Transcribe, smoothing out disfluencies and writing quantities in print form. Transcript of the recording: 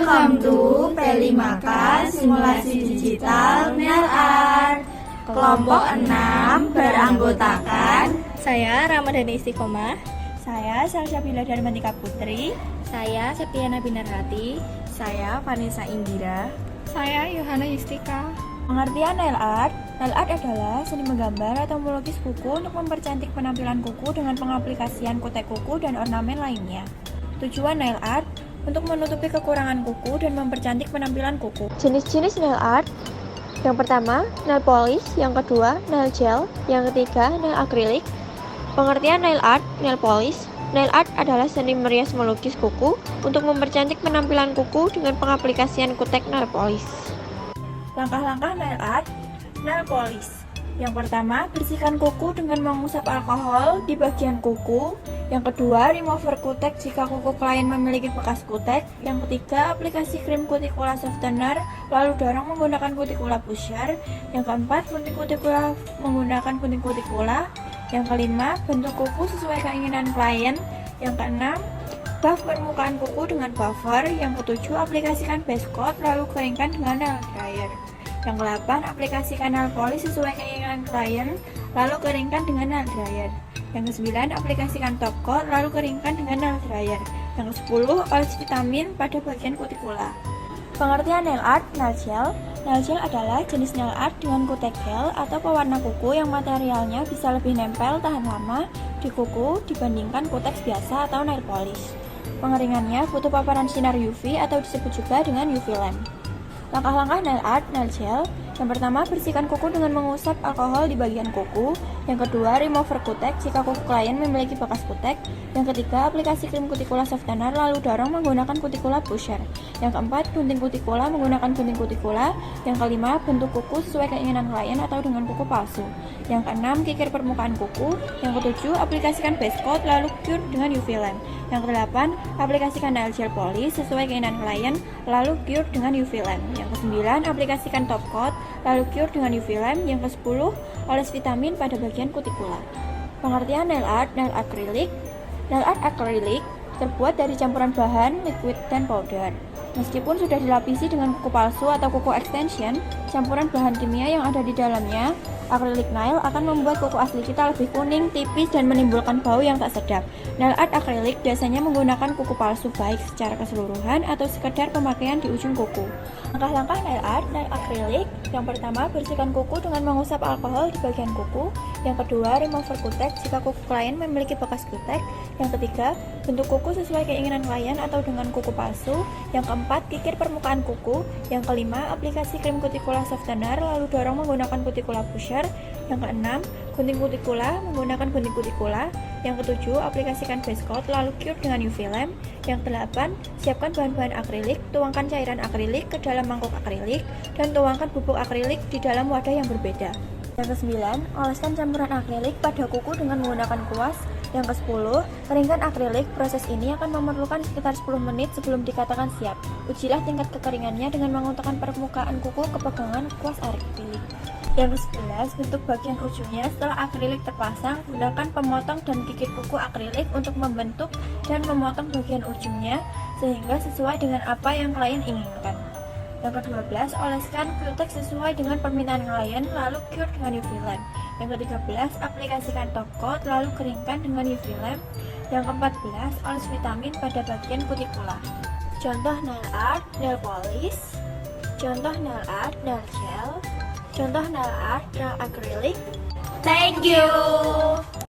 Welcome to P5K Simulasi Digital Nail Art. Kelompok 6 beranggotakan saya Ramadhani Istiqomah, saya Salsabila Darmantika Putri, saya Septiana Binarhati, saya Vanessa Indira, saya Yohana Yustika. Pengertian nail art. Nail art adalah seni menggambar atau melukis kuku untuk mempercantik penampilan kuku dengan pengaplikasian kutek kuku dan ornamen lainnya. Tujuan nail art untuk menutupi kekurangan kuku dan mempercantik penampilan kuku. Jenis-jenis nail art: yang pertama, nail polish; yang kedua, nail gel; yang ketiga, nail akrilik. Pengertian nail art. Nail polish. Nail art adalah seni merias melukis kuku untuk mempercantik penampilan kuku dengan pengaplikasian kutek nail polish. Langkah-langkah nail art. Nail polish. Yang pertama, bersihkan kuku dengan mengusap alkohol di bagian kuku. Yang kedua, remover kutek jika kuku klien memiliki bekas kutek. Yang ketiga, aplikasi krim kutikula softener, lalu dorong menggunakan kutikula pusher. Yang keempat, gunting kutikula menggunakan gunting kutikula. Yang kelima, bentuk kuku sesuai keinginan klien. Yang keenam, buff permukaan kuku dengan buffer. Yang ketujuh, aplikasikan base coat lalu keringkan dengan nail dryer. Yang ke-8, aplikasikan nail polish sesuai keinginan klien, lalu keringkan dengan nail dryer. Yang ke-9, aplikasikan top coat, lalu keringkan dengan nail dryer. Yang ke-10, oles vitamin pada bagian kutikula. Pengertian nail art. Nail gel. Nail gel adalah jenis nail art dengan kutek gel atau pewarna kuku yang materialnya bisa lebih nempel tahan lama di kuku dibandingkan kutek biasa atau nail polish. Pengeringannya butuh paparan sinar UV atau disebut juga dengan UV lamp. Langkah-langkah nail art. Nail gel. Yang pertama, bersihkan kuku dengan mengusap alkohol di bagian kuku. Yang kedua, remover kutek jika kuku klien memiliki bekas kutek. Yang ketiga, aplikasi krim kutikula softener lalu dorong menggunakan kutikula pusher. Yang keempat, gunting kutikula menggunakan gunting kutikula. Yang kelima, bentuk kuku sesuai keinginan klien atau dengan kuku palsu. Yang keenam, kikir permukaan kuku. Yang ketujuh, aplikasikan base coat lalu cure dengan UV lamp. Yang kedelapan, aplikasikan nail gel polish sesuai keinginan klien lalu cure dengan UV lamp. Yang kesembilan, aplikasikan top coat lalu cure dengan UV lamp. Yang ke-10, oles vitamin pada bagian kutikula. Pengertian nail art. Nail akrilik. Nail art akrilik terbuat dari campuran bahan, liquid, dan powder. Meskipun sudah dilapisi dengan kuku palsu atau kuku extension, campuran bahan kimia yang ada di dalamnya, acrylic nail akan membuat kuku asli kita lebih kuning, tipis, dan menimbulkan bau yang tak sedap. Nail art akrilik biasanya menggunakan kuku palsu baik secara keseluruhan atau sekedar pemakaian di ujung kuku. Langkah-langkah nail art. Nail akrilik. Yang pertama, bersihkan kuku dengan mengusap alkohol di bagian kuku. Yang kedua, remover kutek jika kuku klien memiliki bekas kutek. Yang ketiga, bentuk kuku sesuai keinginan klien atau dengan kuku palsu. Yang keempat, kikir permukaan kuku. Yang kelima, aplikasi krim kutikula softener lalu dorong menggunakan kutikula pusher. Yang keenam, gunting kutikula menggunakan gunting kutikula. Yang ketujuh, aplikasikan base coat lalu cure dengan UV lamp. Yang kedelapan, siapkan bahan-bahan akrilik, tuangkan cairan akrilik ke dalam mangkuk akrilik, dan tuangkan bubuk akrilik di dalam wadah yang berbeda. Yang ke-9, oleskan campuran akrilik pada kuku dengan menggunakan kuas. Yang ke-10, keringkan akrilik. Proses ini akan memerlukan sekitar 10 menit sebelum dikatakan siap. Ujilah tingkat kekeringannya dengan mengontakkan permukaan kuku ke pegangan kuas akrilik. Yang ke-11, bentuk bagian ujungnya setelah akrilik terpasang. Gunakan pemotong dan gigit kuku akrilik untuk membentuk dan memotong bagian ujungnya sehingga sesuai dengan apa yang klien inginkan. Yang ke-12, oleskan kutek sesuai dengan permintaan klien lalu cure dengan UV lamp. Yang ke-13, aplikasikan top coat lalu keringkan dengan UV lamp. Yang ke-14, oles vitamin pada bagian kutikula. Contoh nail art. Nail polish. Contoh nail art. Nail gel. Contoh nail art. Nail acrylic. Thank you.